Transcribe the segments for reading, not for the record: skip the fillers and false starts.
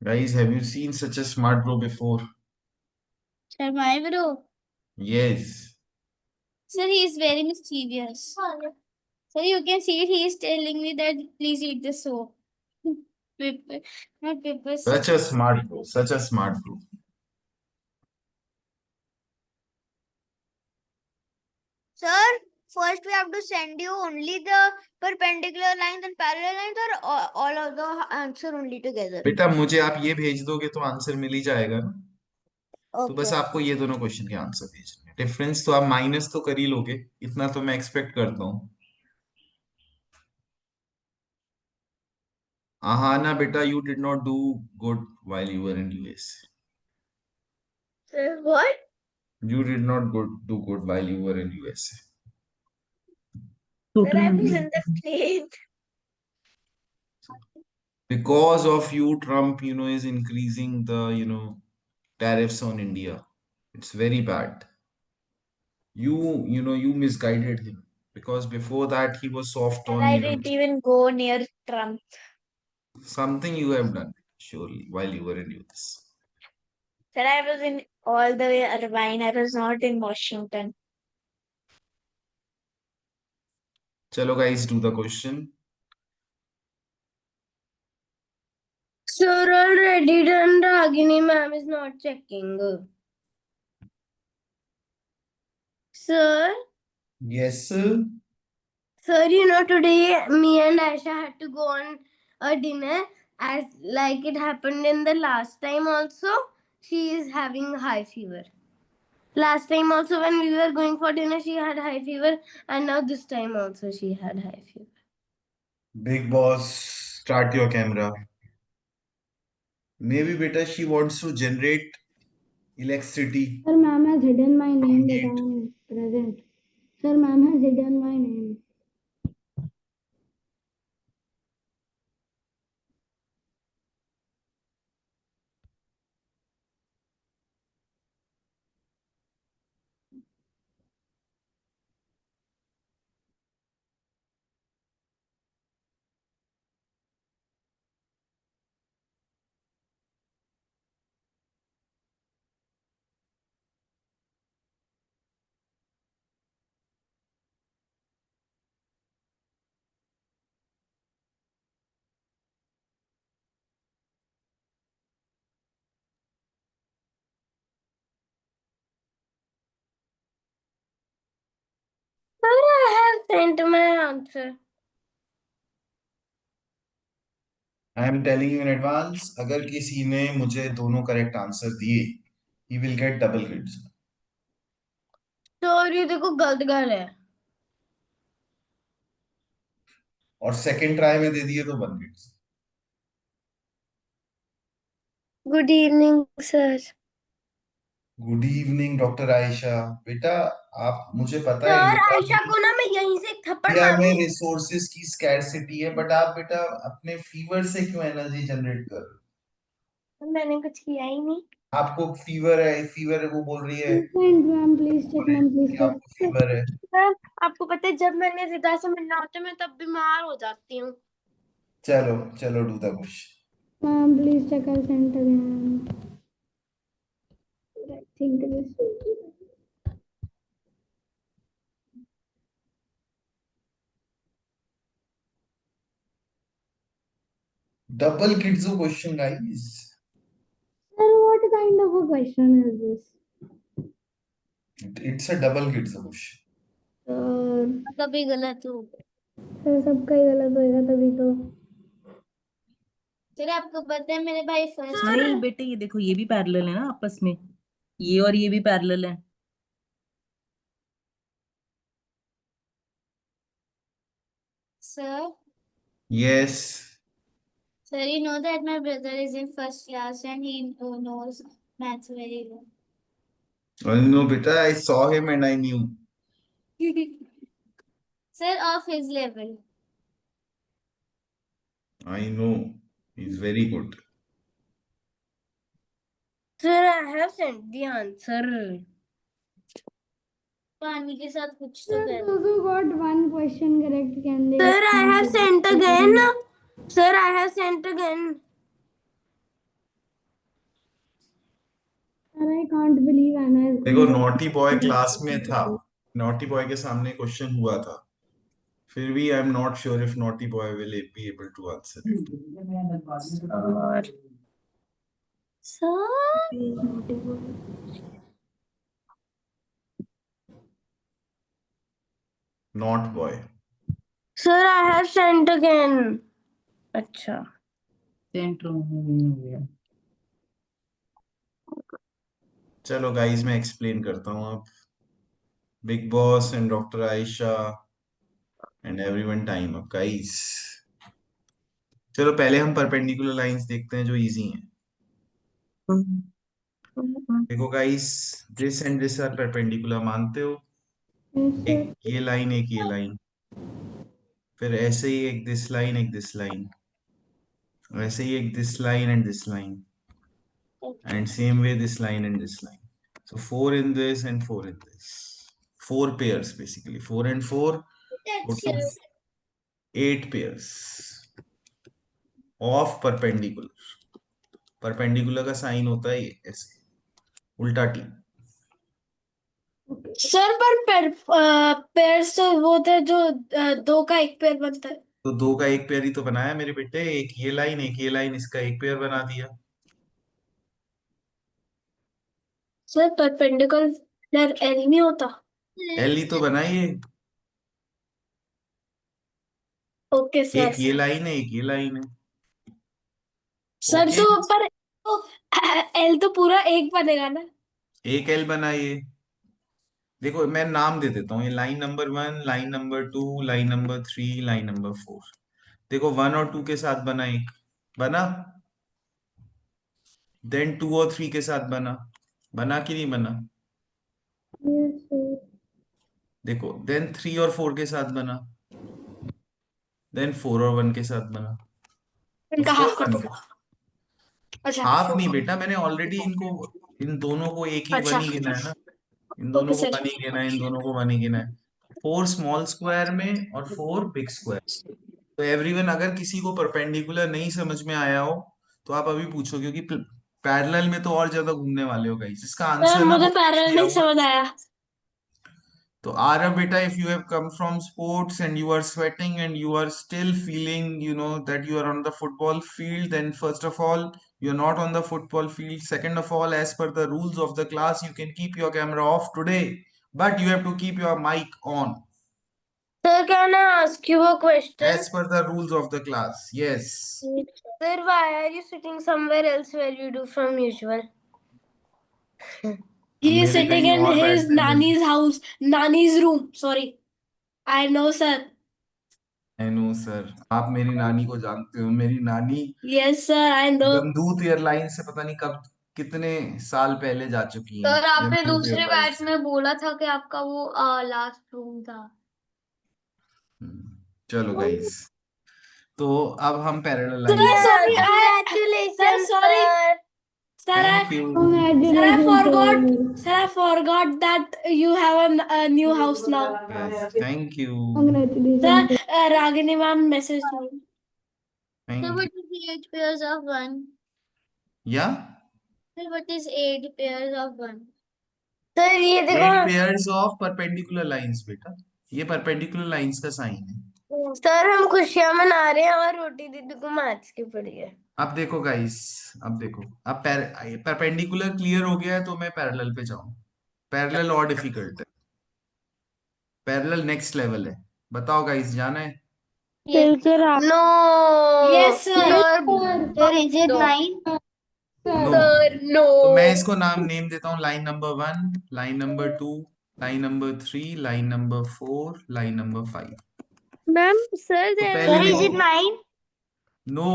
Guys, have you seen such a smart bro before? Sir, my bro. Yes. Sir, he is very mischievous. Sir, you can see it. He is telling me that please eat the soap. Paper, not paper. Such a smart bro. Such a smart bro. Sir, first we have to send you only the perpendicular lines and parallel lines, or all of the answer only together? बेटा मुझे आप ये भेज दोगे तो answer मिल ही जाएगा ना। तो बस Okay. आपको ये दोनों क्वेश्चन के आंसर भेजने हैं। डिफरेंस तो आप माइनस तो कर ही लोगे, इतना तो मैं एक्सपेक्ट करता हूँ। Ahana, beta, you did not do good while you were in US. Sir, what? You did not do good while you were in US. Sir, I was in the plane. Because of you, Trump, is increasing the, tariffs on India. It's very bad. You misguided him because before that he was soft Sir, on, I didn't even go near Trump. something you have done surely while you were in US. Sir, I was in all the way Irvine. I was not in Washington. Chalo guys, do the question. Sir, already done. Ragini ma'am is not checking. Sir, Yes, sir. sir, today me and Aisha had to go on a dinner as like it happened in the last time also. She is having high fever. Last time also when we were going for dinner, she had high fever, and now this time also she had high fever. Big boss, start your camera. Maybe beta she wants to generate electricity Sir, ma'am has hidden my name that I heat. am present. Sir, ma'am has hidden my name. Sir, I have sent my answer. I am telling you in advance, अगर किसी ने मुझे दोनों correct answer दिए, he will get double kids. Sir, ये देखो गलत गल है. और सेकंड ट्राई में दे दिए तो 1 kids. Good evening, sir. Good evening doctor Ayesha. बेटा आप, मुझे पता है सर, इंडिया आयशा को ना मैं यहीं से एक थप्पड़ इंडिया में मारूं. रिसोर्सेज की स्कैरसिटी है, बट आप बेटा अपने फीवर से क्यों एनर्जी जनरेट कर रहे मैंने कुछ किया ही नहीं. हो? आपको फीवर है, फीवर है, वो बोल रही है Please, ma'am, please check, ma'am, please कि check. आपको फीवर है। सर, आपको पता है जब मैंने रिदा से मिलना होता है मैं तब बीमार हो जाती हूँ. चलो चलो do the question. Ma'am, please check, I'll send again. I think this. Double kids question guys. Sir, what kind of a question is this? It's a double kids question. Sir, कभी गलत हो. sir, सबका ही गलत होएगा तभी तो. Sir, आपको पता है मेरे भाई फर्स्ट. नहीं बेटे, ये देखो, ये भी पैरेलल है ना आपस में, ये और ये भी पैरेलल है। Sir, yes sir, you know that my brother is in first class and he knows maths very well. I know बेटा, I saw him and I knew. Sir, of his level. I know he is very good. Sir, I have sent the answer. पानी के साथ कुछ तो Sir, कर. those who got one question correct, can they? Sir, I have sent again. Sir, I have sent again. I can't believe Anna is देखो, in the naughty boy class में था, naughty boy के सामने question हुआ था, फिर भी I am not sure if naughty boy will be able to answer it. Not boy. Sir, I have sent again. अच्छा. सेंटर हो गया। चलो गाइस, मैं एक्सप्लेन करता हूँ अब। Big boss and doctor Ayesha and everyone, time up guys. चलो पहले हम परपेंडिकुलर लाइंस देखते हैं जो इजी हैं। देखो guys, this and this are perpendicular, मानते हो? Yes, sir. एक ये लाइन, एक ये लाइन, फिर ऐसे ही एक दिस लाइन, एक दिस लाइन, वैसे ही एक this line and this line, and same way this line and this line. So 4 in this and 4 in this. 4 pairs basically. 4 and 4, total 8 pairs of perpendicular. Perpendicular का sign होता है ये ऐसे, उल्टा T. Sir, पर pairs तो वो थे जो दो का एक पेयर बनता है. तो 2 का एक पेयर ही तो बनाया मेरे बेटे, एक ये लाइन, एक ये लाइन, इसका एक पेयर बना दिया। सर परपेंडिकुलर एल नहीं होता. एल ही तो बनाइए, ओके एक सर. ये लाइन है, एक ये लाइन है। सर ओके, तो पर एल तो पूरा एक बनेगा ना. एक एल बनाइए। देखो मैं नाम दे देता हूँ, ये line number 1, line number 2, line number 3, line number 4। देखो 1 और 2 के साथ बना, एक बना, देन 2 और 3 के साथ बना, बना कि नहीं बना? Yes, sir. देखो देन 3 और 4 के साथ बना, देन 4 और 1 के साथ बना, तो इनका 4 हाफ कर बन दो. गया। अच्छा. हाफ नहीं बेटा, मैंने ऑलरेडी इनको, इन दोनों को एक ही अच्छा. वन ही गिना है ना, इन ओके दोनों को सर. वन ही गिना है, इन दोनों को वन ही गिना है। 4 स्मॉल स्क्वायर में और 4 बिग स्क्वायर। तो एवरीवन, अगर किसी को परपेंडिकुलर नहीं समझ में आया हो तो आप अभी पूछो, क्योंकि पैरेलल में तो और ज्यादा घूमने वाले हो गाइस। इसका सर आंसर ना मुझे बहुत पैरेलल easy नहीं है। समझ आया. तो Arav beta, if you have come from sports and you are sweating and you are still feeling, that you are on the football field, then first of all, you're not on the football field. Second of all, as per the rules of the class, you can keep your camera off today, but you have to keep your mic on. Sir, can I ask you a question? As per the rules of the class, yes. Sir, why are you sitting somewhere else where you do from usual? He is मेरे sitting कहीं in और his बैठने दे। Nani's house, Nani's room. Sorry. I know, sir. I know, sir. आप मेरी नानी को जानते हो, मेरी नानी Yes, sir, I know. जमदूत एयरलाइन से पता नहीं कब, कितने साल पहले जा चुकी हैं सर आपने जमदूत दूसरे एयरलाइन बैच से। में बोला था कि आपका वो लास्ट रूम था. चलो गाइस, तो अब हम parallel Sir, line. sorry, Congratulations, sorry. Sir, thank you. Congratulations, Sir, I forgot that you have a new house now. Yes, thank you. Congratulations. Sir, Ragini ma'am messaged me. Thank So you. what is 8 pairs of 1? या Sir, what is 8 pairs of 1? Sir, ये 8 देखो. Pairs of perpendicular lines बेटा, ये perpendicular lines का sign है। Sir हम खुशियां मना रहे हैं और रोटी दीदी को मैथ्स की पड़ी है. अब देखो गाइस, अब देखो, अब परपेंडिकुलर क्लियर हो गया है, तो मैं पैरेलल पे जाऊं। पैरेलल और डिफिकल्ट है, पैरेलल नेक्स्ट लेवल है। बताओ गाइस, जाना है? No. Yes, sir. Sir, is it 9? No. Sir, no. तो मैं इसको नेम देता हूँ, line number 1, line number 2, line number 3, line number 4, line number 5। Ma'am, sir, तो there पहले Sir, is it देखो, 9? नो,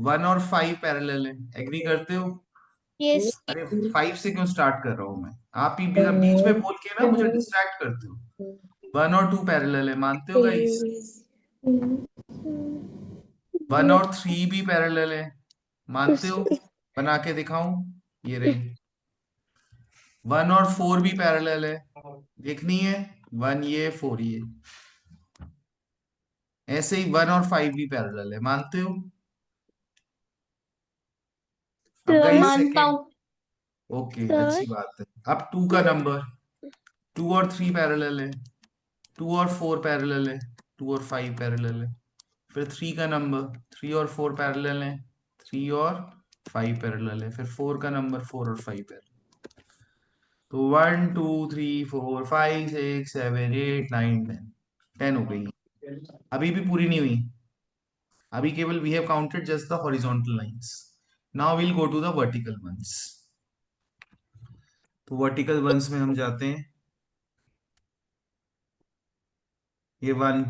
1 और 5 पैरेलल है, एग्री करते हो? Yes. अरे 5 से क्यों स्टार्ट कर रहा हूं मैं? आप ही बीच में बोल के ना मुझे डिस्ट्रैक्ट करते हो। 1 और 2 पैरेलल है, मानते हो गाइस? 1 और 3 भी पैरेलल है, मानते हो? बना के दिखाऊं? ये रही। 1 और 4 भी पैरेलल है, देखनी है? 1 ये, 4 ये। ऐसे ही 1 और 5 भी पैरेलल है, मानते हो? अब गाइस मानता सेकंड, हूँ. Okay, Sir? अच्छी बात है। अब 2 का नंबर, 2 और 3 पैरेलल है, 2 और 4 पैरेलल है, 2 और 5 पैरेलल है। फिर 3 का नंबर, 3 और 4 पैरेलल है, 3 और 5 पैरेलल है। फिर 4 का नंबर, 4 और 5 पैरेलल। तो 1 2 3 4 5 6 7 8 9 10, 10 हो गई। अभी भी पूरी नहीं हुई, अभी केवल we have counted just the horizontal lines. Now we'll go to the vertical ones. तो वर्टिकल वंस में हम जाते हैं। ये 1,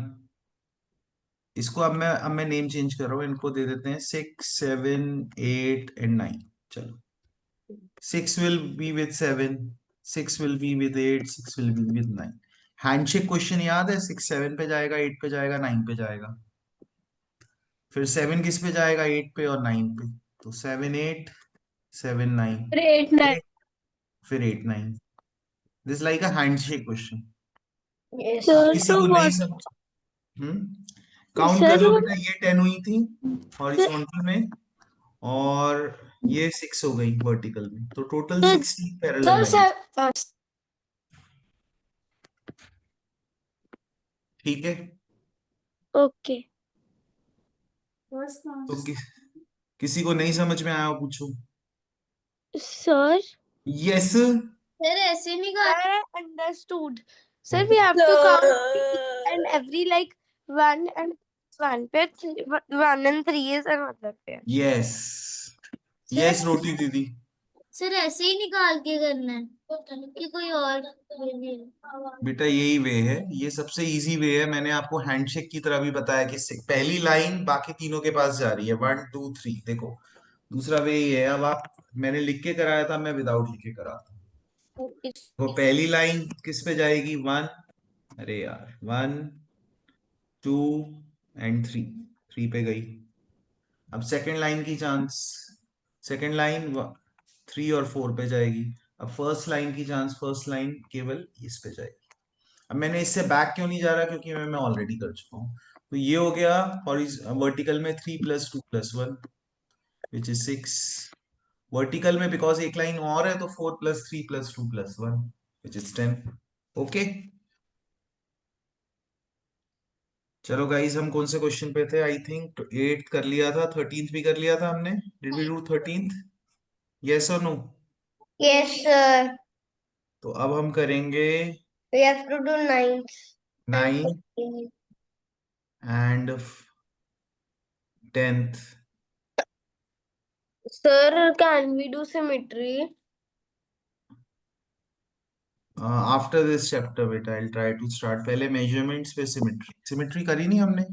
इसको अब मैं नेम चेंज कर रहा हूँ, इनको दे देते हैं 6 7 8 एंड 9। चलो, 6 will be with 7, 6 will be with 8, 6 will be with 9। Handshake question याद है? 6 7 पे जाएगा, 8 पे जाएगा, 9 पे जाएगा। फिर 7 किस पे जाएगा? 8 पे और 9 पे। तो 7 8 7 9, 8 9. फिर 8 9। This like a handshake question. Yes. अब Sir, किसी so को नहीं what? समझ, काउंट Sir, कर लो what? बेटा, ये 10 हुई थी हॉरिजॉन्टल में, और ये 6 हो गई वर्टिकल में। तो total Sir, 16 parallel sir, line. ठीक है। okay. तो किसी को नहीं समझ में आया हो, पूछो। Sir, yes. सर ऐसे निकाल I understood. Sir, we have to count each and every like one and one pair, 1 and 3 is another pair. Yes, yes रोटी दीदी। सर ऐसे ही निकाल के करना है कि कोई और बेटा यही वे है, ये सबसे इजी वे है। मैंने आपको हैंडशेक की तरह भी बताया कि पहली लाइन बाकी तीनों के पास जा रही है, 1 2 3। देखो, दूसरा वे ये है। अब आप, मैंने लिख के कराया था, मैं विदाउट लिख के कराता हूँ। वो पहली लाइन किस पे जाएगी? 1, अरे यार, 1 2 एंड 3, 3 पे गई। अब सेकंड लाइन की चांस, सेकंड लाइन 3 और 4 पे जाएगी। अब फर्स्ट लाइन की चांस, फर्स्ट लाइन केवल इस पे जाएगी। अब मैंने इससे बैक क्यों नहीं जा रहा? क्योंकि मैं ऑलरेडी कर चुका हूँ। तो ये हो गया वर्टिकल में 3 + 2 + 1 विच इज 6। वर्टिकल में बिकॉज एक लाइन और है, तो 4 + 3 + 2 + 1 विच इज 10। ओके, चलो गाइस, हम कौन से क्वेश्चन पे थे? आई थिंक 8th कर लिया था, 13th भी कर लिया था हमने। Did we do 13th? Yes और नो? यस सर तो अब हम करेंगे we have to do 9th 9 and 10th। Sir, can we do symmetry? After this chapter बेटा, आई ट्राई टू स्टार्ट पहले मेजरमेंट्स पे सिमेट्री। सिमेट्री करी नहीं हमने?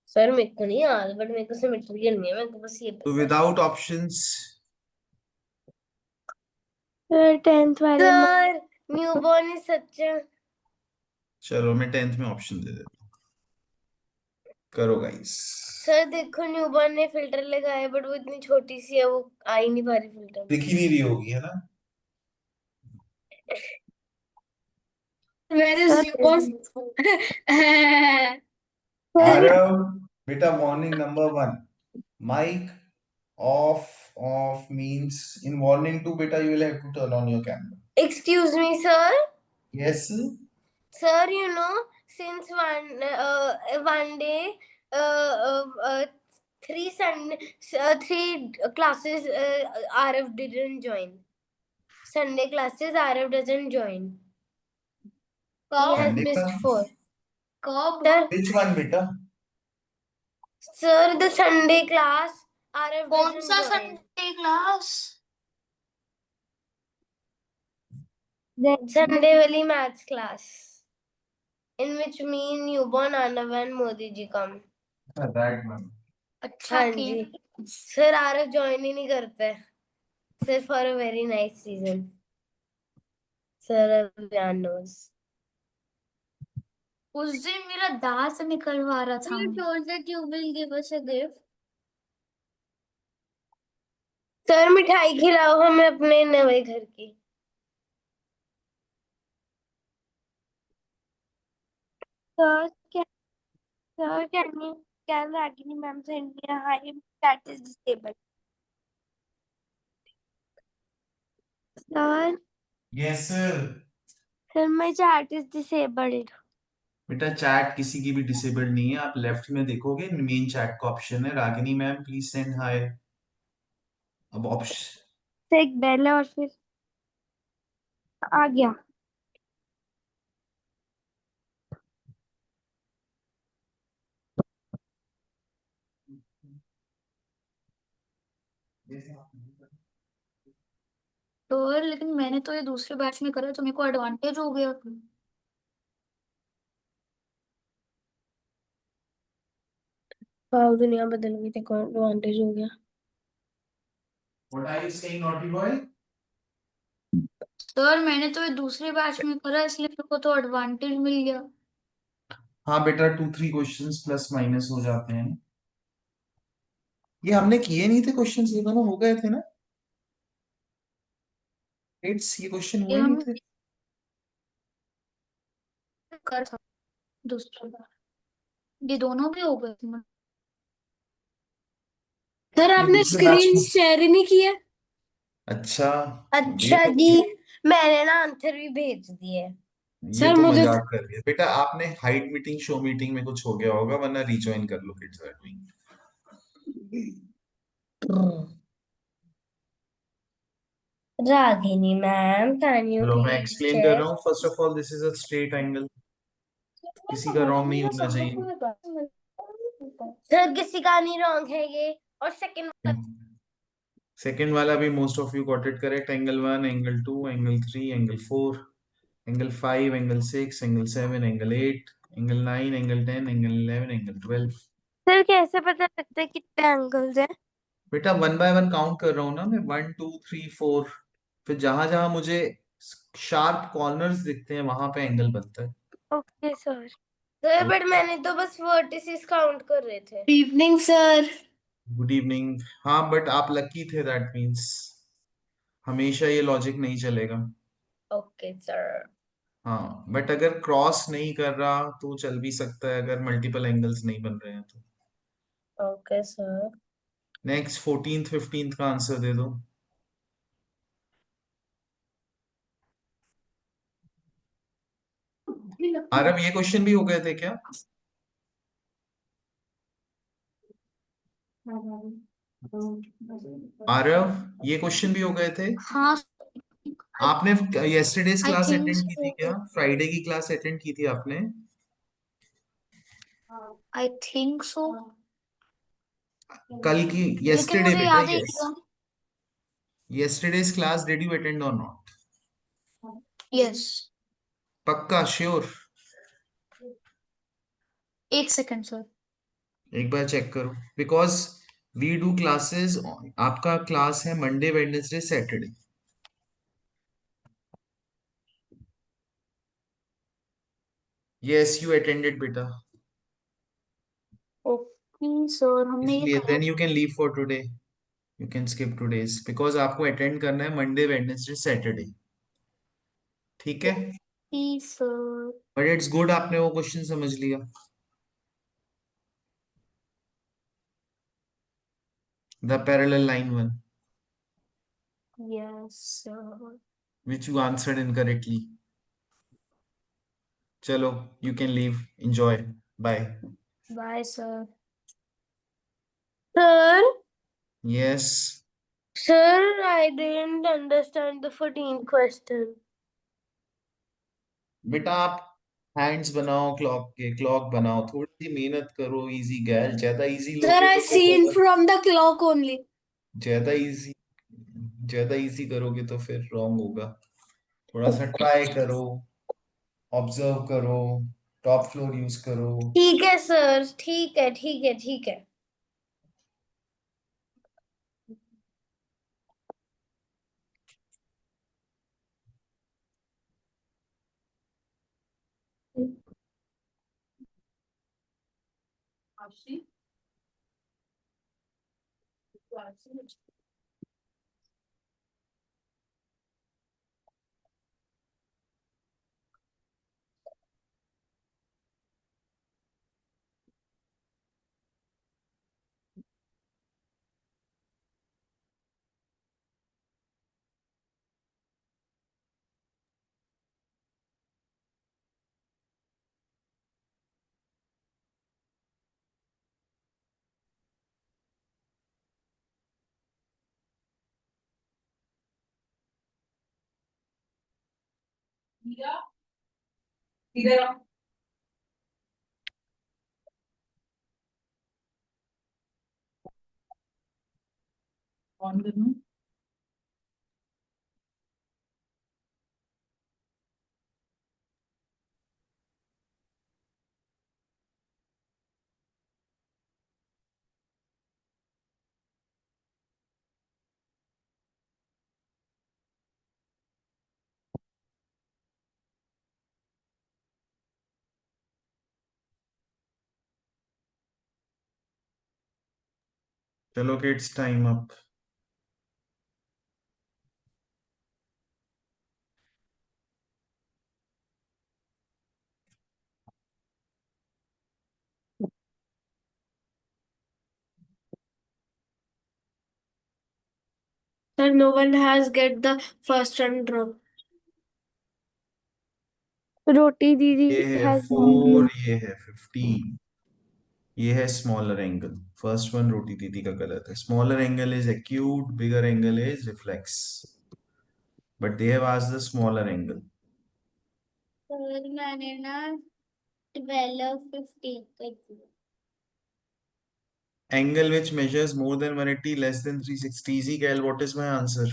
सर मेरे को नहीं याद, बट मेरे को सिमेट्री करनी है, मेरे को बस ये तो पता है। Without options. सर 10th वाले sir newborn is such a चलो, मैं 10th में ऑप्शन दे देता हूँ। करो गाइस। सर देखो न्यूबॉर्न ने फिल्टर लगाया है, बट वो इतनी छोटी सी है, वो आ ही नहीं पा रही फिल्टर दिख ही नहीं रही होगी, है ना? वेयर इज न्यूबॉर्न आरव बेटा, warning number 1, mic off means in warning 2 beta you will have to turn on your camera. Excuse me, sir. Yes. Sir, you know, since one day, three classes RF didn't join. Sunday classes RF doesn't join. He has Sunday missed class? 4. कब Sir, Which one beta? sir, the Sunday class RF कौन doesn't सा join. Sunday class Sunday वाली maths class, in which me, newborn Arnav and Modi ji come. That one. अच्छा हाँ की जी। Sir RF join ही नहीं करते, sir for a very nice reason. Sir Abhiyan knows. उस दिन मेरा दांत निकलवा रहा था You मैं told that you will give us a gift. Sir मिठाई खिलाओ हमें अपने नए घर की। Sir can Ragini ma'am send me a hi that is disabled? Sir, yes sir. sir, my chat is disabled. बेटा चैट किसी की भी डिसेबल्ड नहीं है, आप लेफ्ट में देखोगे मेन चैट का ऑप्शन है, रागिनी मैम प्लीज सेंड हाय। अब ऑप्शन से एक बेल है और फिर आ गया। तो लेकिन मैंने तो ये दूसरे बैच में करा तो मेरे को एडवांटेज हो गया। वाह, दुनिया बदल गई, देखो एडवांटेज हो गया। What are you saying naughty boy? Sir मैंने तो ये दूसरे बैच में करा इसलिए मेरे को तो एडवांटेज मिल गया। हाँ बेटा 2-3 क्वेश्चंस प्लस माइनस हो जाते हैं। ये हमने किए नहीं थे क्वेश्चंस, ये दोनों हो गए थे ना? इट्स ये क्वेश्चन ये हुए नहीं हम थे? कर सकते दूसरा बैच, ये दोनों भी हो गए थे। सर, ये आपने दूसरे बैच स्क्रीन में। शेयर ही नहीं किया। अच्छा। ये अच्छा तो जी, मैंने ना आंसर भी भेज दिए। ये सर तो मुझे मजाक कर रही है बेटा, आपने हाइट मीटिंग शो मीटिंग में कुछ हो गया होगा, वरना रिजॉइन कर लो kids are doing. Ragini ma'am, can you hello, मैं प्लीज एक्सप्लेन कर चेक? रहा हूँ। First of all this is a straight angle, किसी का रॉन्ग नहीं होना चाहिए। सर किसी का नहीं रॉन्ग है ये। और सेकंड, सेकेंड वाला भी most of you got it correct. Angle 1, angle 2, angle 3, angle 4, angle 5, angle 6, angle 7, angle 8, angle 9, angle 10, angle 11, angle 12। Sir कैसे पता लगता है कितने एंगल्स हैं? बेटा 1 बाय 1 काउंट कर रहा हूँ ना मैं, 1 2 3 4, फिर जहां जहां मुझे शार्प कॉर्नर्स दिखते हैं वहां पे एंगल बनता है। Okay sir. सर बट मैंने तो बस वर्टिसेस काउंट कर रहे थे। Evening sir. Good evening. हाँ बट आप लकी थे, दैट मीन्स हमेशा ये लॉजिक नहीं चलेगा। Okay sir. हाँ बट अगर क्रॉस नहीं कर रहा तो चल भी सकता है, अगर मल्टीपल एंगल्स नहीं बन रहे हैं तो। Okay sir. Next 14th 15th का आंसर दे दो। आरब ये क्वेश्चन भी हो गए थे क्या? आरव ये क्वेश्चन भी हो गए थे? हाँ आपने यस्टरडेज आई क्लास थिंक अटेंड की थी क्या? सो। फ्राइडे की क्लास अटेंड की थी आपने? आई थिंक सो, कल की, लेकिन यस्टरडे मुझे बेटा, याद ही यस, नहीं रहा। Yesterday's class did you attend और नॉट? यस। पक्का श्योर? एक सेकंड सर। एक बार चेक करो, बिकॉज वी डू क्लासेस। आपका क्लास है Monday Wednesday Saturday. Yes you attended बेटा, ओके सर, हमने ये इसलिए करा। Then you can leave for today, you can skip today's, because आपको अटेंड करना है मंडे वेडनेसडे सैटरडे। ठीक है? Okay sir. But it's good आपने वो क्वेश्चन समझ लिया, the parallel line one, yes sir. which you answered incorrectly. चलो, you can leave. Enjoy. Bye. Bye sir. Sir, Yes. sir, I didn't understand the 14th question. बेटा आप hands बनाओ, clock के clock बनाओ, थोड़ी सी मेहनत करो। इजी गैल, ज्यादा इजी Sir, लोगे I तो फिर seen होगा। from the clock only. ज्यादा इजी, ज्यादा इजी करोगे तो फिर रॉन्ग होगा। थोड़ा सा ट्राई करो, ऑब्जर्व करो, टॉप फ्लोर यूज करो। ठीक है सर, ठीक है, ठीक है, ठीक है। ऑन करना। चलो kids, time up. Sir, no one has get the first run drop. Roti Didi ये है has 4, ये है 15, ये है स्मॉलर एंगल। फर्स्ट वन रोटी दीदी का गलत है। Smaller angle is acute, bigger angle is reflex, but they have asked the smaller angle. Sir मैंने ना 12 15 Angle which measures more than 180 less than 360, easy gal, what is my answer?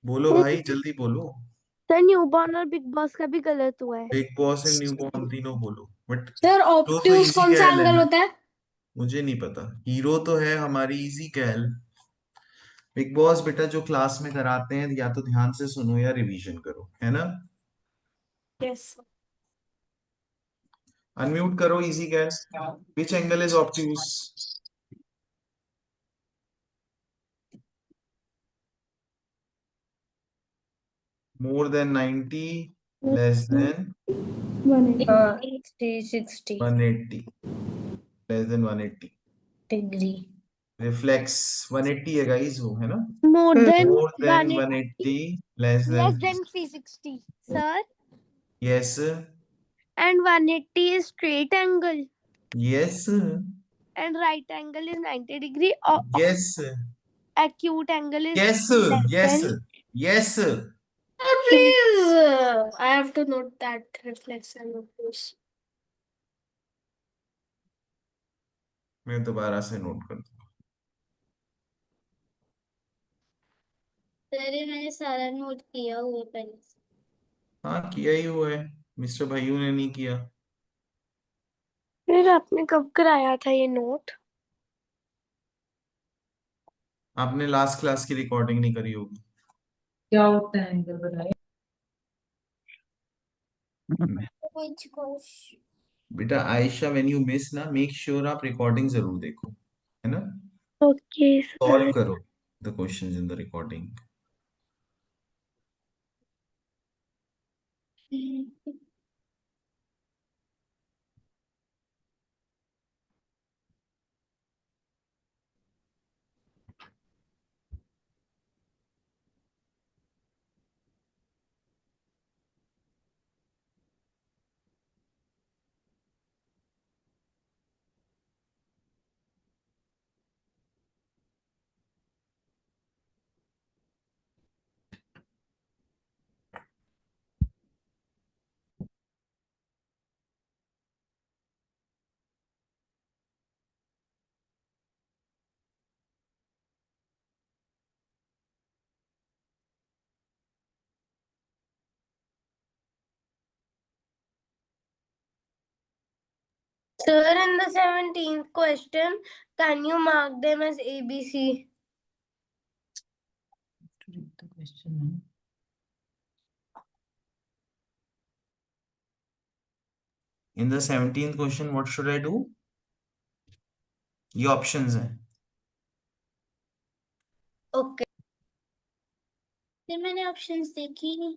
बोलो भाई, जल्दी बोलो। सर न्यूबॉर्न और big boss का भी गलत हुआ है। बिग बॉस एंड न्यूबॉर्न तीनों बोलो, बट सर हीरो तो ऑब्ट्यूज इजी कौन सा कैल है एंगल ना। होता है? मुझे नहीं पता, हीरो तो है हमारी इजी कैल। बिग बॉस बेटा जो क्लास में कराते हैं, या तो ध्यान से सुनो या रिवीजन करो, है ना। यस। अनम्यूट करो इजी कैल। Which angle is obtuse? More than 90, less than 180. 360 180, less than 180। Degree. Reflex 180 है गाइस, वो है ना। More than More than 180 180, less less than than 360 sir, yes, and 180 is straight angle yes, and right angle is 90 degree or yes, acute angle is yes, less yes, than. yes. Sir, please, I have to note that reflection of this. मैं दोबारा से note कर दूँ। Sir ये मैंने सारा note किया हुआ है पहले से। हाँ किया ही हुआ है, मिस्टर भाइयों ने नहीं किया। फिर आपने कब कराया था ये नोट? आपने लास्ट क्लास की रिकॉर्डिंग नहीं करी होगी। क्या होता है एंगल बताइए। Which question? बेटा आयशा, व्हेन यू मिस ना, मेक श्योर आप रिकॉर्डिंग जरूर देखो, है ना। Okay solve sir. करो the questions in the recording. Sir, in the 17th question, can you mark them as ABC? To read the question. In the 17th question what should I do? ये options हैं। Okay. फिर मैंने options देखी नहीं।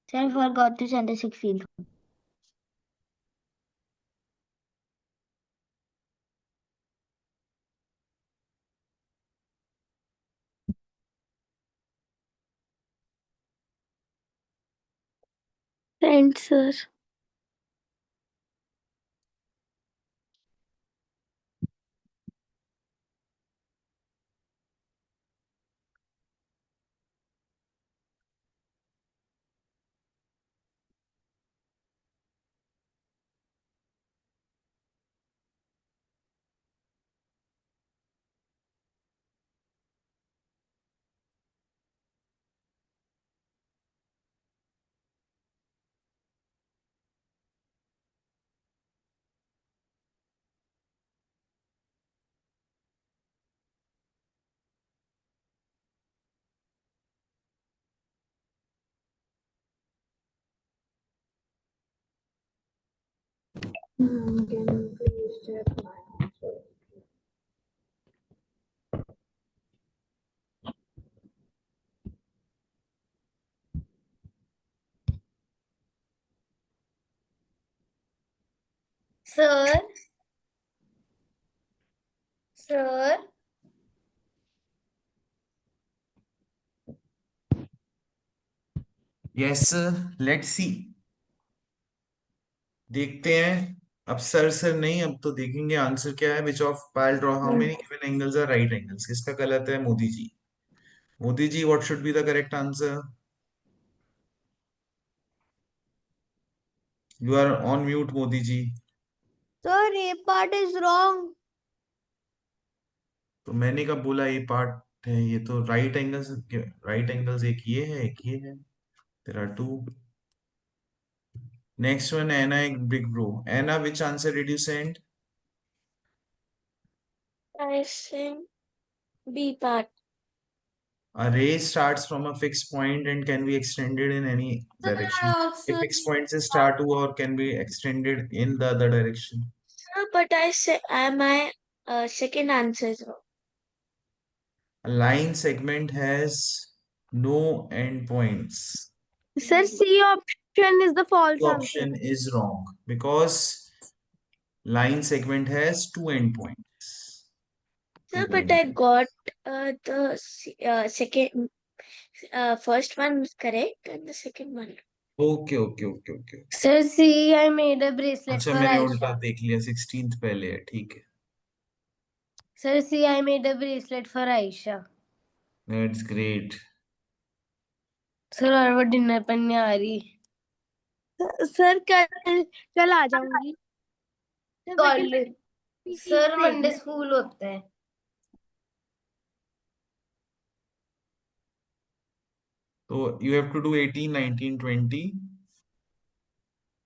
Sir, I forgot to send the 16th. Send, sir. Can you please check my answer? Sir, sir, Yes, let's see. देखते हैं. अब sir नहीं, अब तो देखेंगे आंसर क्या है. Which of Payal draw how many given angles are right angles. किसका गलत है? Modi ji. Modi ji, what should be the correct answer? You are on mute, Modi ji. Sir, A part is wrong. तो मैंने कब बोला ये पार्ट है? ये तो राइट एंगल्स. राइट एंगल्स एक ये है, एक ये है. There are two. Next one, Anna एक big bro. Anna, which answer did you send? I sent B part. A ray starts from a fixed point and can be extended in any direction. A fixed point से start हुआ और can be extended in the other direction. But I say my second answer is wrong. A line segment has no endpoints. sir, C option is the false The answer. option is wrong because line segment has two endpoints. Sir, but I got second first one correct and the second one. Okay, okay, okay, okay. Sir, C, I made a bracelet अच्छा, for मैंने उल्टा Aisha. देख लिया. 16th पहले है. ठीक है. Sir, C, I made a bracelet for Aisha. That's great. Sir और वो डिनर पर नहीं आ रही. सर कल आ जाऊंगी. कॉलेज. सर मंडे स्कूल होता है. तो you have to do 18, 19, 20.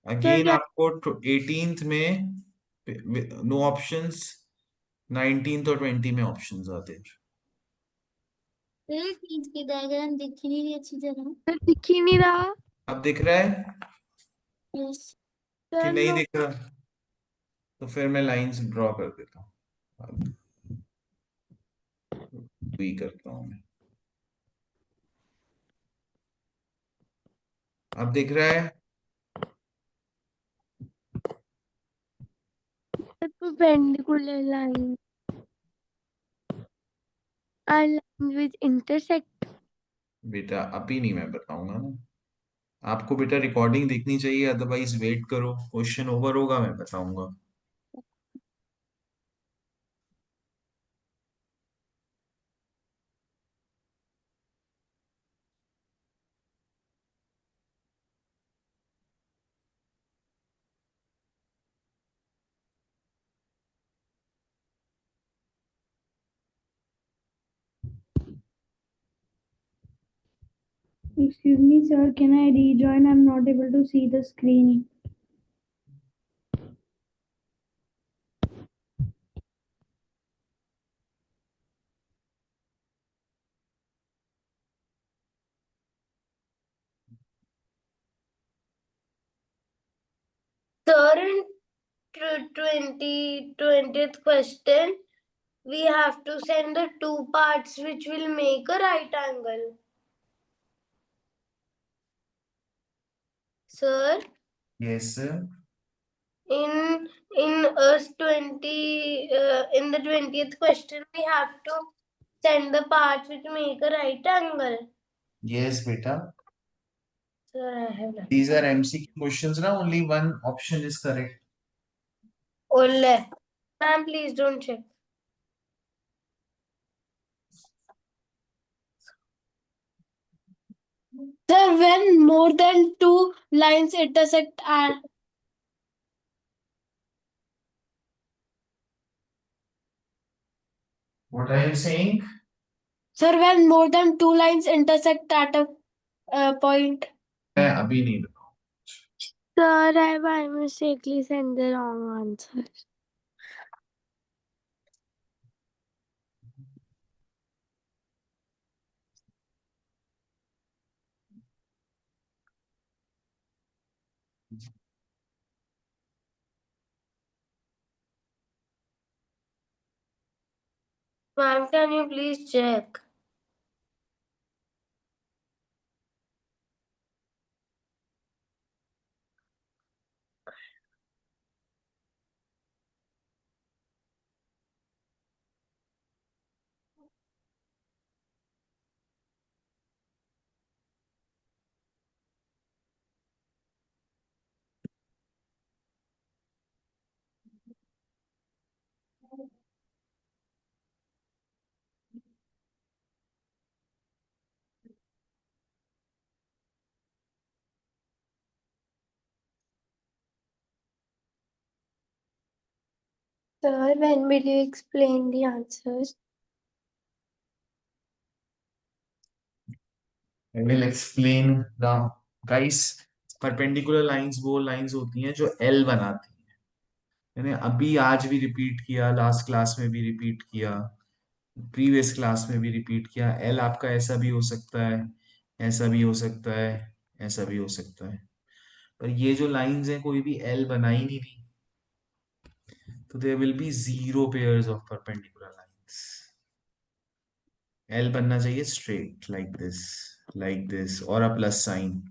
Again आपको 18th में no options, 19th और 20 में options आते हैं. की डायग्राम दिख ही नहीं रही अच्छी तरह. सर दिख ही नहीं रहा. अब दिख रहा है Yes. कि नहीं दिख रहा? तो फिर मैं लाइंस ड्रॉ कर देता हूँ. अब वही करता हूँ मैं. अब दिख रहा है? Perpendicular line are lines which intersect. बेटा अभी नहीं, मैं बताऊंगा ना. आपको बेटा रिकॉर्डिंग देखनी चाहिए, अदरवाइज वेट करो. क्वेश्चन ओवर होगा, मैं बताऊंगा. Excuse me, sir. Can I rejoin? I'm not able to see the screen. Sir, in 20th question, we have to send the two parts which will make a right angle. Sir, Yes sir. in us 20 in the 20th question, we have to send the parts which make a right angle. Yes beta. Sir, I have done. These are MCQ questions now. Only one option is correct. Ole. Ma'am, please don't check. Sir, when more than two lines intersect are. What are you saying? Sir, when more than two lines intersect at a point. मैं अभी नहीं बताऊँ. Sir, I by mistakenly sent the wrong answer. Ma'am, can you please check? Sir, when will you explain the answers? I will explain the guys. Perpendicular lines वो lines होती हैं जो L बनाती हैं। मैंने अभी आज भी रिपीट किया, लास्ट क्लास में भी रिपीट किया, प्रीवियस क्लास में भी रिपीट किया। एल आपका ऐसा भी हो सकता है, ऐसा भी हो सकता है, ऐसा भी हो सकता है। पर ये जो लाइंस हैं कोई भी एल बना ही नहीं रही, तो there will be zero pairs of perpendicular lines. L बनना चाहिए स्ट्रेट लाइक दिस और a plus sign.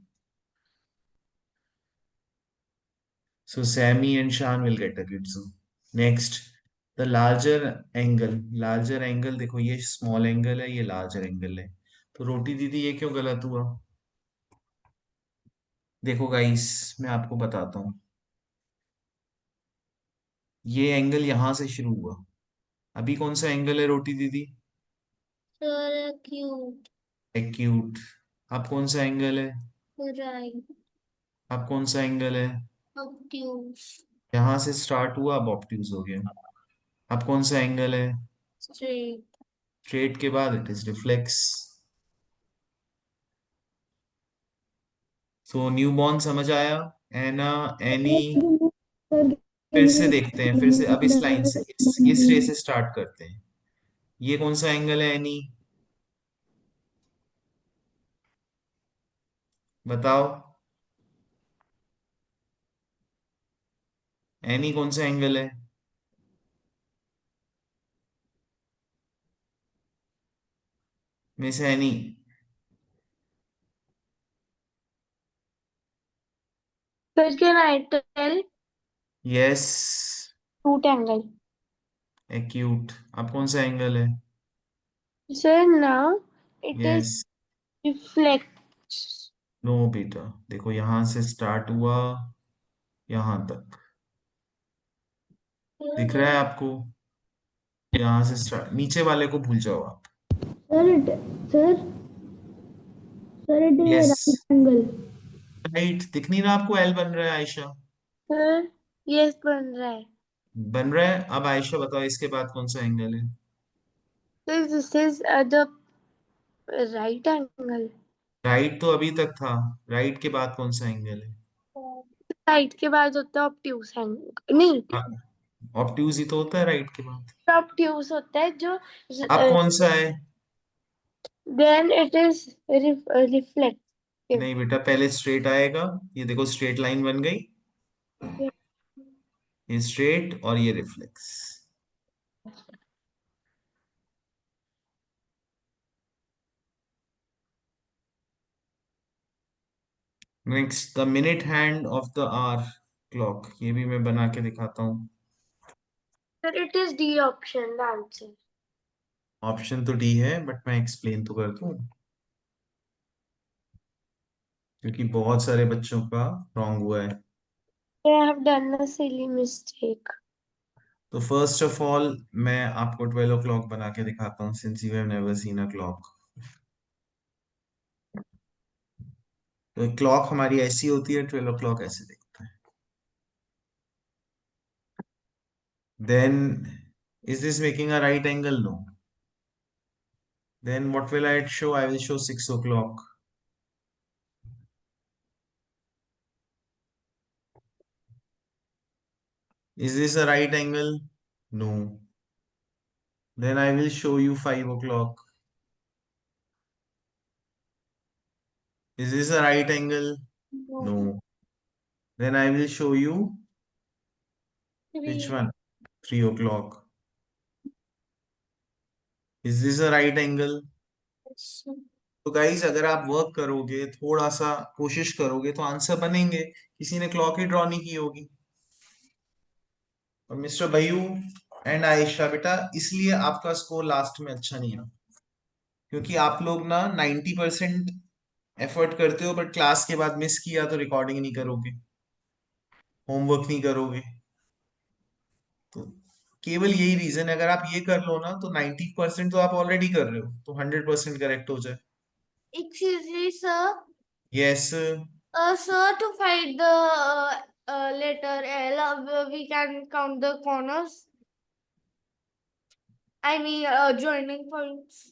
So Sammy and Shan will get a Gitsu. Next, the larger angle देखो ये small angle है, ये larger angle है। तो रोटी दीदी ये क्यों गलत हुआ? देखो गाइस, मैं आपको बताता हूँ। ये एंगल यहां से शुरू हुआ। अभी कौन सा एंगल है रोटी दीदी? Sir, acute. एक्यूट। अब कौन सा एंगल है? Right. अब कौन सा एंगल है? Obtuse. यहां से स्टार्ट हुआ, अब ऑब्ट्यूज हो गया। अब कौन सा एंगल है? Straight. स्ट्रेट के बाद it is reflex. So new born समझ आया? एना, एनी। Sir, फिर can से you देखते हैं, फिर से अब explain इस लाइन से इस रे the से स्टार्ट करते हैं। ये कौन सा एंगल है एनी? बताओ एनी, कौन सा एंगल है? Miss any. Sir, can I tell? Yes, Acute angle. Acute. अब कौन सा एंगल है? Sir, now it is yes. reflects. No बेटा, देखो यहां से स्टार्ट हुआ यहां तक, दिख रहा है आपको? यहां से स्टार्ट, नीचे वाले को भूल जाओ आप। sir, sir, it is a yes, right angle. Right. दिख नहीं रहा आपको एल बन रहा है आयशा? Sir, yes, बन रहा है. बन रहा है। अब आयशा बताओ इसके बाद कौन सा एंगल है? Sir, this is the right angle. Right तो अभी तक था, राइट के बाद कौन सा एंगल है? राइट के बाद होता है ऑब्ट्यूज एंगल. नहीं, ऑब्ट्यूज ही तो होता है राइट के बाद। ऑब्ट्यूज होता है जो अब कौन सा है? Then it is reflective. नहीं बेटा, पहले स्ट्रेट आएगा। ये देखो स्ट्रेट लाइन बन गई, ये स्ट्रेट और ये reflex. Next, the minute hand of the hour clock. ये भी मैं बना के दिखाता हूँ। Sir it is D option the answer. Option तो डी है, बट मैं एक्सप्लेन तो कर दूं, क्योंकि बहुत सारे बच्चों का रॉन्ग हुआ है। I have done a silly mistake. तो फर्स्ट ऑफ ऑल मैं आपको 12 o'clock बना के दिखाता हूँ, since you have never seen a clock. तो क्लॉक हमारी ऐसी होती है, 12 o'clock ऐसे दिखता है। Then is this making a right angle? No. Then what will I show? I will show 6 o'clock. Is this a right angle? No. Then I will show you 5 o'clock. Is this a right angle? No. Then I will show you which one? 3 o'clock. Is this a right angle? तो guys अगर आप work करोगे, थोड़ा सा कोशिश करोगे, तो answer बनेंगे। किसी ने क्लॉक ही ड्रॉ नहीं की होगी। और मिस्टर भयू एंड आयशा बेटा, इसलिए आपका स्कोर लास्ट में अच्छा नहीं है, क्योंकि आप लोग ना 90% एफर्ट करते हो, बट क्लास के बाद मिस किया तो रिकॉर्डिंग नहीं करोगे, होमवर्क नहीं करोगे। तो केवल यही रीजन है। अगर आप ये कर लो ना तो 90% तो आप ऑलरेडी कर रहे हो, तो 100% करेक्ट हो जाए। Excuse me, sir. Yes. Sir, to find the letter L, we can count the corners. I mean, joining points.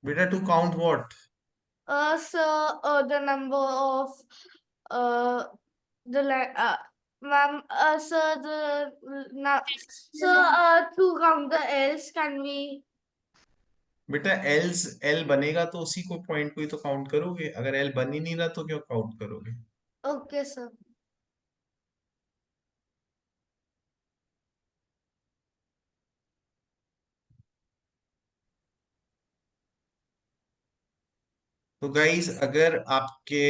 बेटा to count what? Sir, the number of the ma'am, sir, now, sir, to count the L's, can we? बेटा L बनेगा तो उसी को point को ही तो count करोगे। अगर एल बन ही नहीं रहा तो क्यों काउंट करोगे? Okay, sir. तो गाइस अगर आपके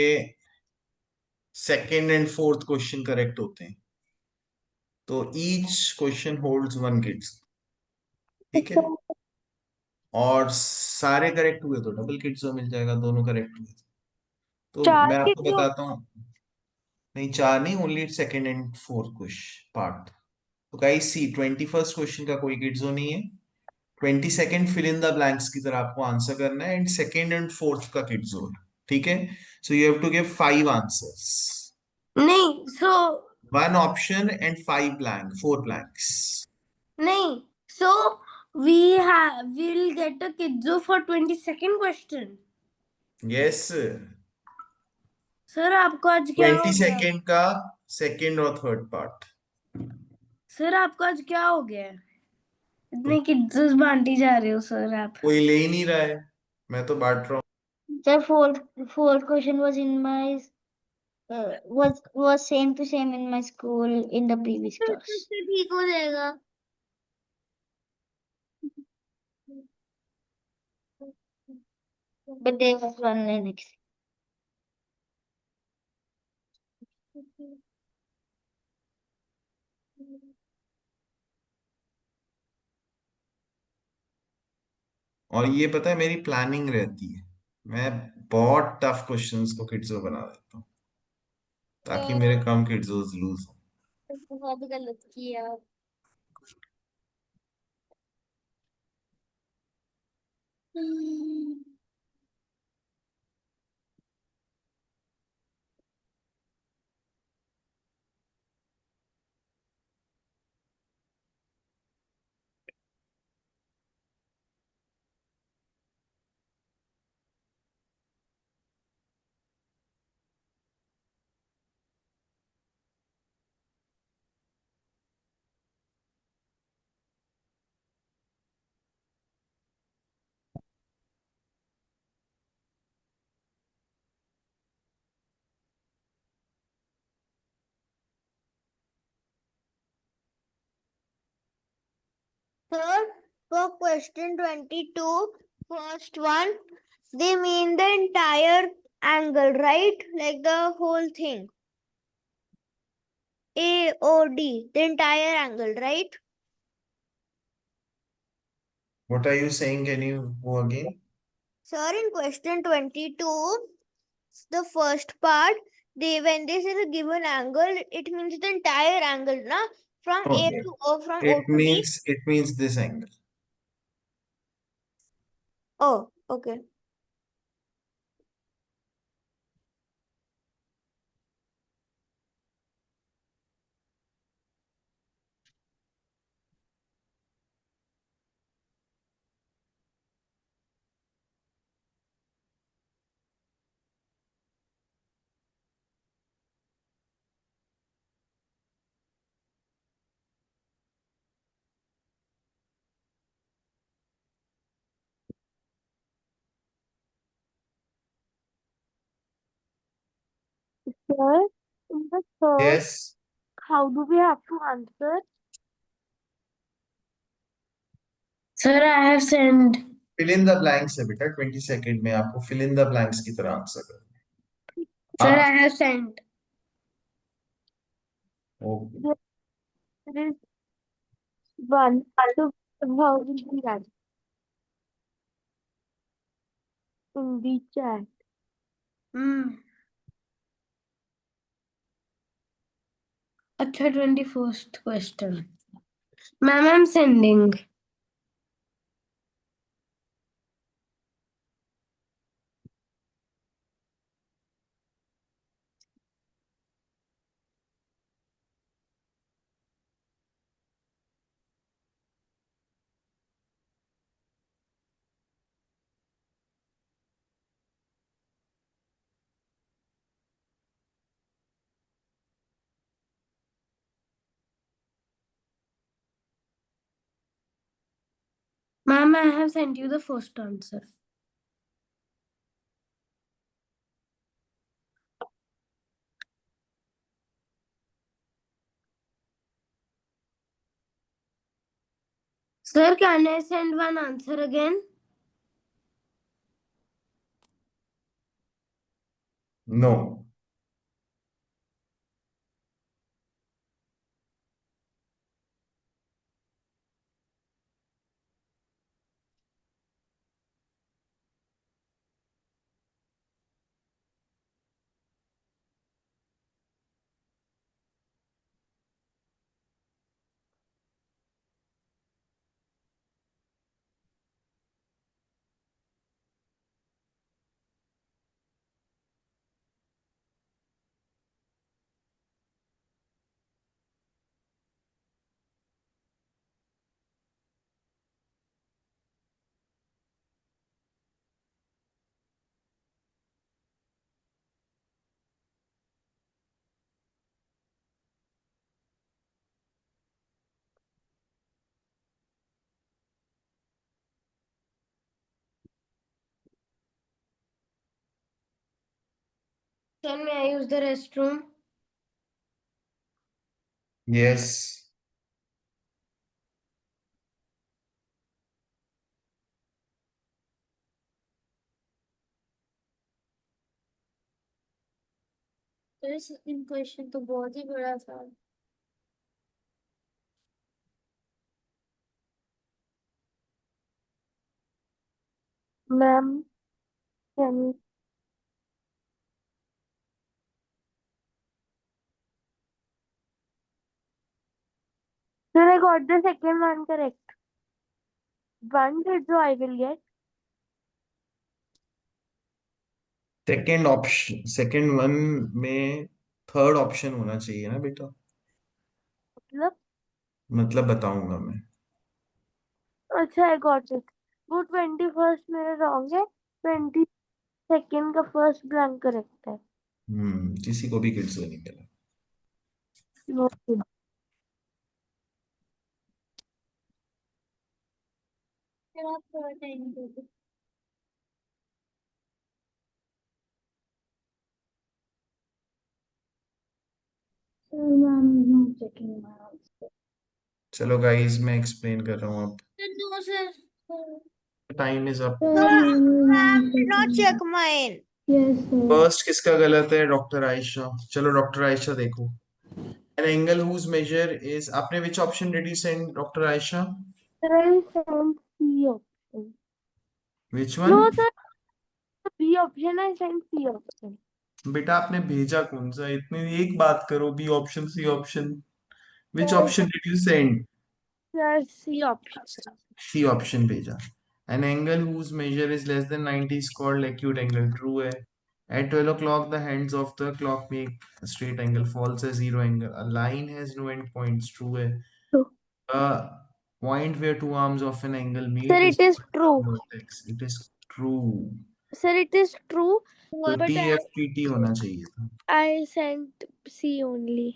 second and fourth question correct होते हैं तो ईच क्वेश्चन होल्ड्स 1 किड्स, ठीक है? और सारे करेक्ट हुए तो डबल किड्स मिल जाएगा, दोनों करेक्ट हुए तो चार मैं आपको किड्स बताता हूँ। नहीं, चार नहीं, only second and fourth question part. तो गाइस सी 21st क्वेश्चन का कोई किड्सो नहीं है। 22nd fill in the blanks की तरह आपको आंसर करना है, एंड सेकंड एंड फोर्थ का किड्सो है, ठीक है? So you have to give 5 answers, नहीं, so 1 option and 5 blank, 4 blanks. नहीं, so we'll get a kidzo for 22nd question. Yes, sir आपको आज क्या हो गया? 22nd का सेकंड और थर्ड पार्ट। सर आपको आज क्या हो गया है? इतने किड्स बांटी जा रहे हो सर आप। कोई ले ही नहीं रहा है, मैं तो बांट रहा हूँ। The fourth question was in my was same to same in my school in the previous class. ठीक हो जाएगा। But there was one Linux. और ये पता है मेरी प्लानिंग रहती है, मैं बहुत टफ क्वेश्चंस को किड्सो बना देता हूँ ताकि मेरे कम किड्सोस लूज हो। बहुत गलत किया। Sir, for question 22, first one, they mean the entire angle, right? Like the whole thing. AOD, the entire angle, right? What are you saying? Can you go again? Sir, in question 22, the first part, when they say the given angle, it means the entire angle, na? From A Okay. to O, from O It to B. means this angle. Oh, okay. Sir, in the third, Yes. how do we have to answer? Sir, I have sent. Fill in the blanks है बेटा, 20 second में आपको fill in the blanks की तरह answer करना Sir, है। I have sent. Okay, There is one. So how will we write in the chat? अच्छा, 21st question. Ma'am, I'm sending. Ma'am, I have sent you the first answer. Sir, can I send one answer again? No. Sir, may I use the restroom? Yes. Second question तो बहुत ही बड़ा था। Ma'am, can you? Sir, I got the second one correct. One did so I will get. Second option, second one में third option होना चाहिए ना बेटा, मतलब मतलब बताऊंगा मैं। अच्छा, I got it. वो 21st मेरा रॉन्ग है, 22nd का फर्स्ट ब्लैंक करेक्ट है। किसी को भी किड्स नहीं मिला। Okay. Sir, ma'am is not checking my answer. चलो गाइस, मैं एक्सप्लेन कर रहा हूँ अब। No, sir. Time is up. Sir, Sir, ma'am is ma'am not did not checking. check mine. Yes, sir. First किसका गलत है? डॉक्टर आयशा। चलो डॉक्टर आयशा देखो, an angle whose measure is, आपने which option did you send doctor Aisha? Sir, I sent C option. Which No, one? sir, B option. I sent C option. बेटा आपने भेजा कौन सा? इतनी एक बात करो, B option C option, which Sir, option did you send? sir, C option. C option भेजा। An angle whose measure is less than 90 is called acute angle, true है। At 12 o'clock, the hands of the clock make a straight angle, false है, zero angle. A line has no end points, true है। True. A point where two arms of an angle Sir, meet is it is called true. a vertex. It is true. Sir, it is true. तो But TFPT होना चाहिए था। I sent C only.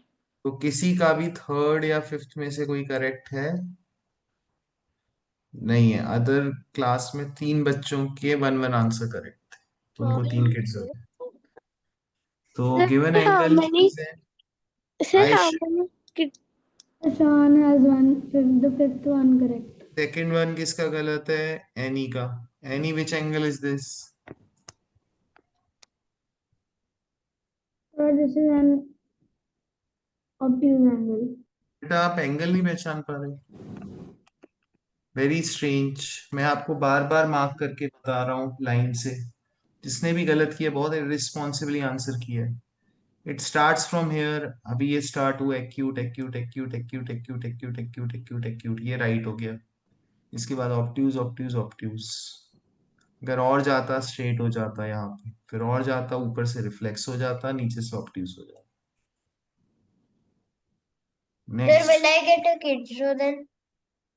तो किसी का भी third या fifth में से कोई करेक्ट है? नहीं है। अदर क्लास में 3 बच्चों के 1-1 आंसर करेक्ट थे, तो उनको 3 किड्स होते। तो Sir, given how angle many? है Sir, how Ayesha. many kids? Sean has the fifth one correct. Second one किसका गलत है? एनी का। Any which angle is this? Sir, this is an obtuse angle. बेटा आप एंगल नहीं पहचान पा रहे? Very strange. मैं आपको बार बार मार्क करके बता रहा हूँ लाइन से। जिसने भी गलत किया बहुत इररिस्पॉन्सिबली आंसर किया है। It starts from here. अभी ये स्टार्ट हुआ acute acute acute acute acute acute acute acute acute, ये राइट हो गया। इसके बाद ऑब्ट्यूज ऑब्ट्यूज ऑब्ट्यूज। अगर और जाता स्ट्रेट हो जाता यहाँ पे, फिर और जाता ऊपर से रिफ्लेक्स हो जाता, नीचे से ऑब्ट्यूज हो जाता। Sir, next. will I get a kid show then?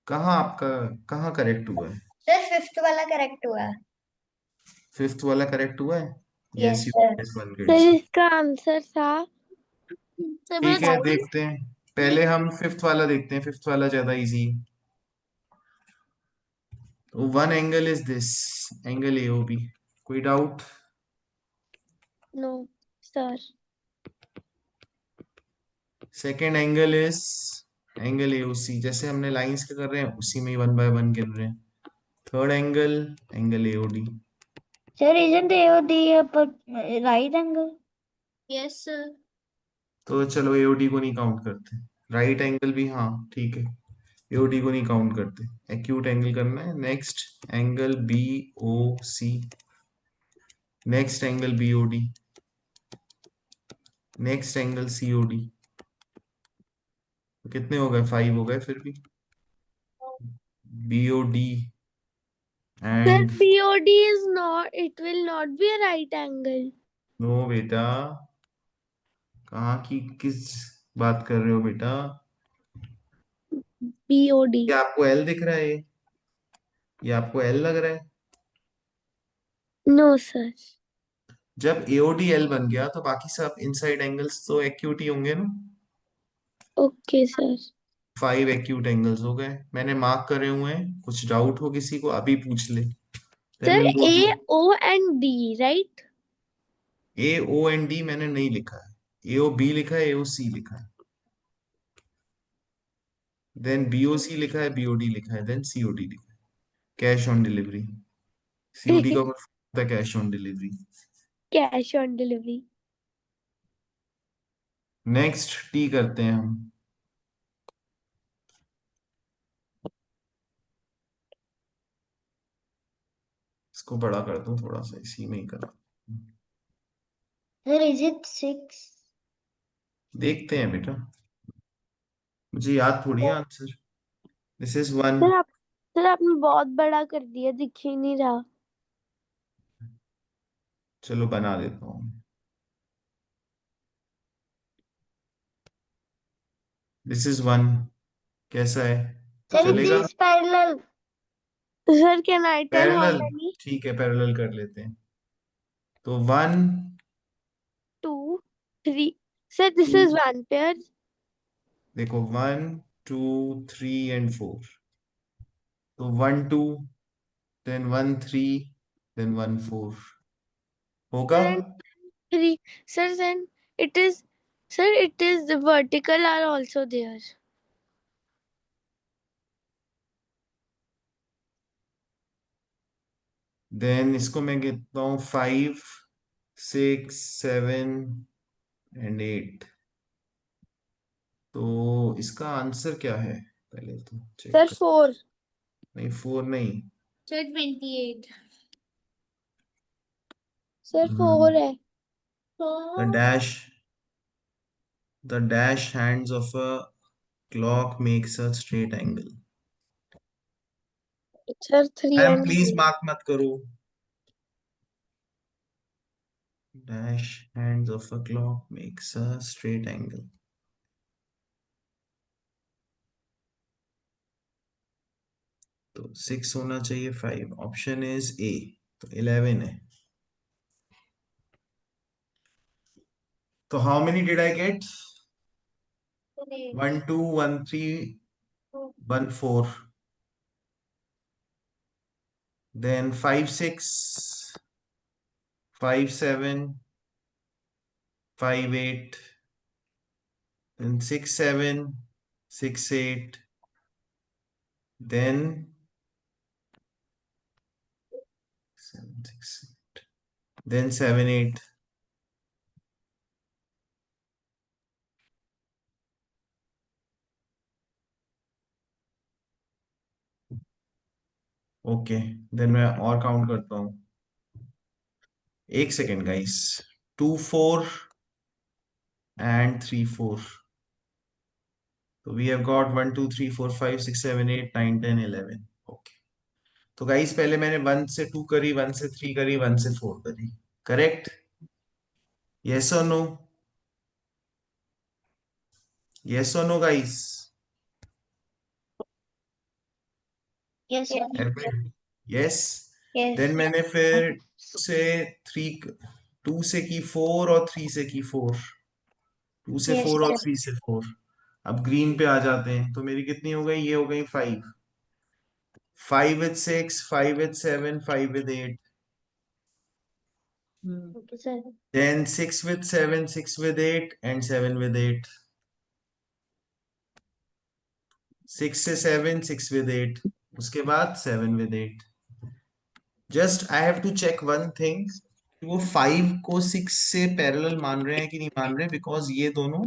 कहाँ आपका कहाँ करेक्ट हुआ है? Sir, fifth वाला correct हुआ है. फिफ्थ वाला करेक्ट हुआ है? Yes, yes, you sir. Get one sir kids. इसका आंसर था सर ठीक है, देखते हैं। पहले हम फिफ्थ वाला देखते हैं, फिफ्थ वाला ज्यादा easy. One angle is this, angle AOB. कोई doubt? No sir. Second angle is angle AOC. जैसे हमने लाइंस के कर रहे हैं उसी में ही वन बाय वन गिन रहे हैं। Third angle angle AOD. Sir, isn't AOD a right angle? Yes sir. तो चलो एओडी को नहीं काउंट करते। राइट एंगल भी हाँ ठीक है, एओडी को नहीं काउंट करते। एक्यूट एंगल करना है। Next angle B O C. Next angle BOD. Next angle COD. तो कितने हो गए? 5 हो गए फिर भी। BOD sir and POD is not, it will not be a right angle. No बेटा, कहाँ की किस बात कर रहे हो बेटा? BOD. क्या आपको एल दिख रहा है? ये आपको एल लग रहा है? No sir. जब एओडी एल बन गया तो बाकी सब इनसाइड एंगल्स तो एक्यूट ही होंगे ना। Okay sir. 5 एक्यूट एंगल्स हो गए, मैंने मार्क करे हुए हैं। कुछ डाउट हो किसी को अभी पूछ ले। Then sir will go A to O and D राइट? A O and D. मैंने नहीं लिखा है। ए ओ बी लिखा है, ए ओ सी लिखा है, देन बीओसी लिखा है, बीओडी लिखा है, देन सीओडी लिखा है। Cash on delivery. सीओडी का मतलब होता है cash on delivery. Cash on delivery. Next T करते हैं हम। इसको बड़ा कर दूं थोड़ा सा, इसी में ही कर। Sir, is it 6? देखते हैं बेटा, मुझे याद थोड़ी है answer. This is one. Sir आपने बहुत बड़ा कर दिया, दिख ही नहीं रहा। चलो बना देता हूँ। This is one. कैसा है? Sir, चलेगा? this is parallel. सर can I tell how parallel? Many? ठीक है, पैरेलल कर लेते हैं। तो one 2 3 sir this is one pair. देखो, 1 2 3 एंड 4। तो 1 2 देन 1 3 देन 1 4 होगा। Sir 3 sir then it is sir it is the vertical are also there. Then इसको मैं कहता हूँ 5 6 7 एंड 8। तो इसका आंसर क्या है पहले तो चेक सर कर। 4 नहीं 4 नहीं। सर 28 सर 4 है। The dash the dash hands of a clock makes a straight angle. Sir 3 ma'am and please 0 mark मत करो। Dash hands of a clock makes a straight angle. तो 6 होना चाहिए, 5। Option is a. तो 11 है। तो how many did I get? 1 2 1 3 1 4, then 5 6 5 7 5 8, then 6 7 6 8, then 6, 8. Then 7, 8. Okay, then मैं और काउंट करता हूँ. एक second guys. 2, 4 and 3, 4. So we have got 1, 2, 3, 4, 5, 6, 7, 8, 9, 10, 11. Okay. तो गाइस पहले मैंने 1 से 2 करी, 1 से 3 करी, 1 से 4 करी. Correct? Yes or no? Yes or no guys? Yes, sir. Yes. Yes. Then मैंने फिर से 3 2 से की 4 और 3 से की 4. 2 से Yes, 4 और sir. 3 से 4. अब ग्रीन पे आ जाते हैं. तो मेरी कितनी हो गई? ये हो गई 5. 5 with 6, 5 with 7, 5 with 8. Okay, sir. Then 6 with 7, 6 with 8, and 7 with 8. 6 से 7, 6 with 8. उसके बाद 7 with 8. Just I have to check one thing. वो 5 को 6 से पैरेलल मान रहे हैं कि नहीं मान रहे, बिकॉज ये दोनों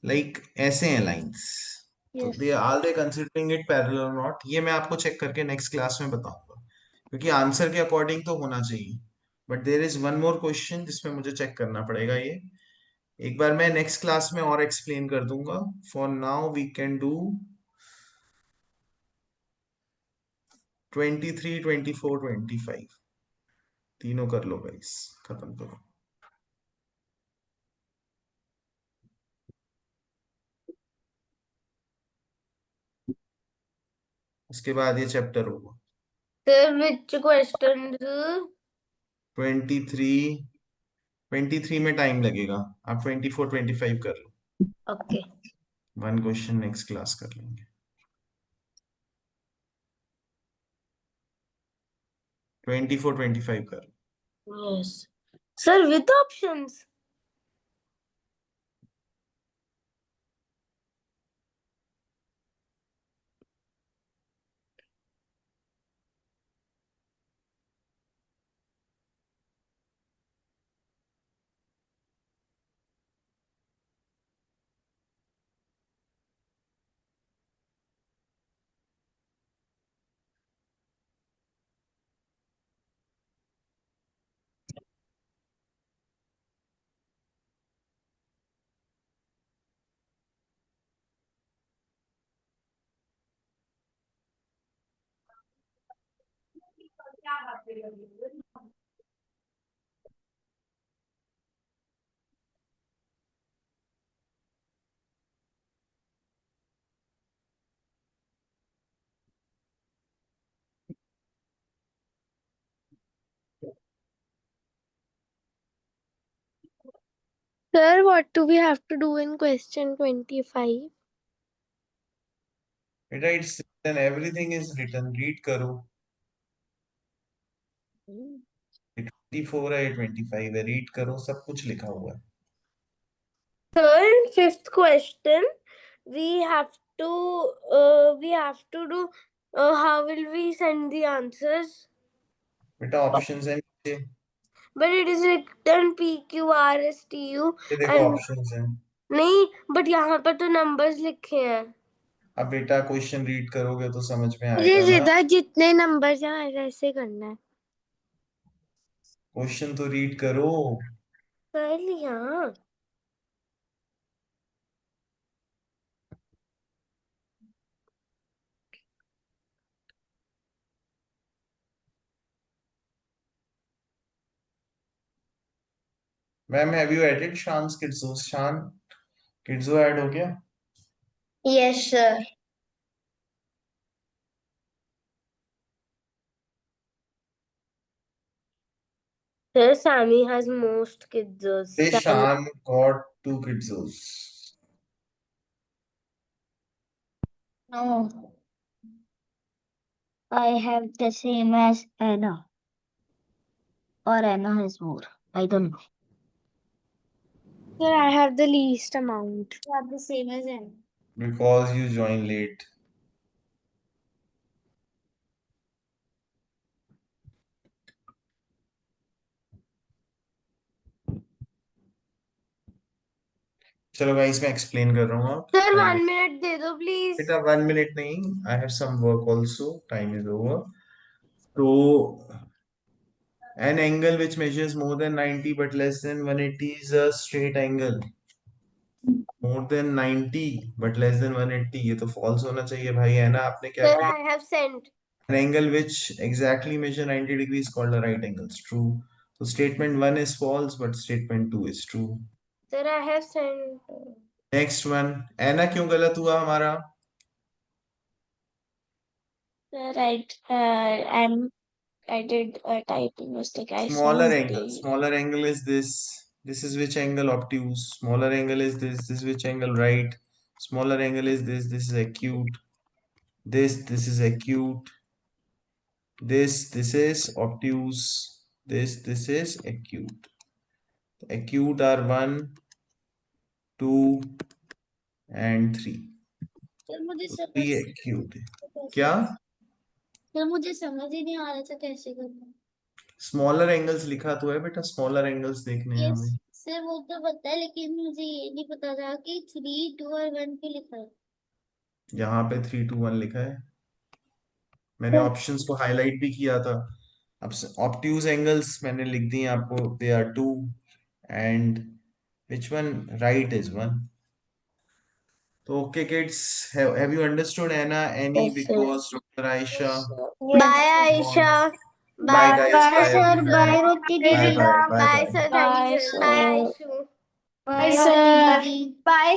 लाइक ऐसे हैं लाइंस. तो Yes. They are they considering it parallel और नॉट, ये मैं आपको चेक करके नेक्स्ट क्लास में बताऊंगा, क्योंकि आंसर के अकॉर्डिंग तो होना चाहिए. But there is one more question जिसमें मुझे चेक करना पड़ेगा. ये एक बार मैं नेक्स्ट क्लास में और एक्सप्लेन कर दूंगा. For now we can do 23, 24, 25. तीनों कर लो गाइस, खत्म करो. उसके बाद ये चैप्टर होगा. Sir, which question? 23 में टाइम लगेगा. आप 24, 25 कर लो. Okay. One question next class कर लेंगे. 24, 25 कर लो. Yes. Sir, with options. Sir, what do we have to do in question 25? बेटा it's written, everything is written. Read करो. 24 है, 25 है. रीड करो, सब कुछ लिखा हुआ है. Sir, in fifth question, we have to do, how will we send the answers? बेटा ऑप्शंस है नीचे. But it is written PQRSTU ये देखो and ऑप्शंस हैं. नहीं, but यहाँ पर तो numbers लिखे हैं. अब बेटा क्वेश्चन रीड करोगे तो समझ में मुझे आएगा ना. सीधा जितने numbers हैं ऐसे करना है. क्वेश्चन तो रीड करो. कर लिया. Ma'am have you added Shaan's kiddo? Shaan kiddo add हो गया? Yes, sir. Sir, Sammy has most kids. Say Sammy. Shan got 2 kidsos. No. I have the same as Anna. Or Anna has more. I don't know. Sir, I have the least amount. You have the same as Anna. Because you joined late. चलो guys मैं explain कर रहा हूँ अब sir 1 minute दे दो please. बेटा 1 minute नहीं, I have some work also, time is over. तो an angle which measures more than 90 but less than 180 is a straight angle. More than 90 but less than 180, ये तो false होना चाहिए भाई, है ना? आपने क्या सर किया? I have sent. An angle which exactly measure 90 degrees is called a right angle. It's true. So statement 1 is false but statement 2 is true. Sir I have sent. Next one, ऐना क्यों गलत हुआ हमारा? Right. I did a typing mistake. I Smaller sent angle. the Smaller angle is this. This is which angle? Obtuse. Smaller angle is this. This is which angle? Right. Smaller angle is this. This is acute. This is acute. This is obtuse. This is acute. Acute are 1, 2 and 3. Sir मुझे So समझ 3 acute. क्या? Sir मुझे समझ ही नहीं आ रहा था कैसे करना। स्मॉलर एंगल्स लिखा तो है बेटा, स्मॉलर एंगल्स देखने हैं यस हमें। सर वो तो पता है लेकिन मुझे ये नहीं पता था कि 3 2 और 1 पे लिखा है। यहाँ पे 3 2 1 लिखा है, मैंने ऑप्शंस को हाईलाइट भी किया था। अब ऑब्ट्यूज एंगल्स मैंने लिख दिए आपको, they are 2 and which one right is 1. So okay kids, have you understood Anna, Annie, Yes, Big sir. Boss, Dr. Aisha? Bye Aisha. Bye guys, bye bye sir everyone. Bye रोटी Bye दीदी bye bye bye bye. Sir, thank Bye, you sir, bye sir. Aishu. Bye रोटी दीदी। Bye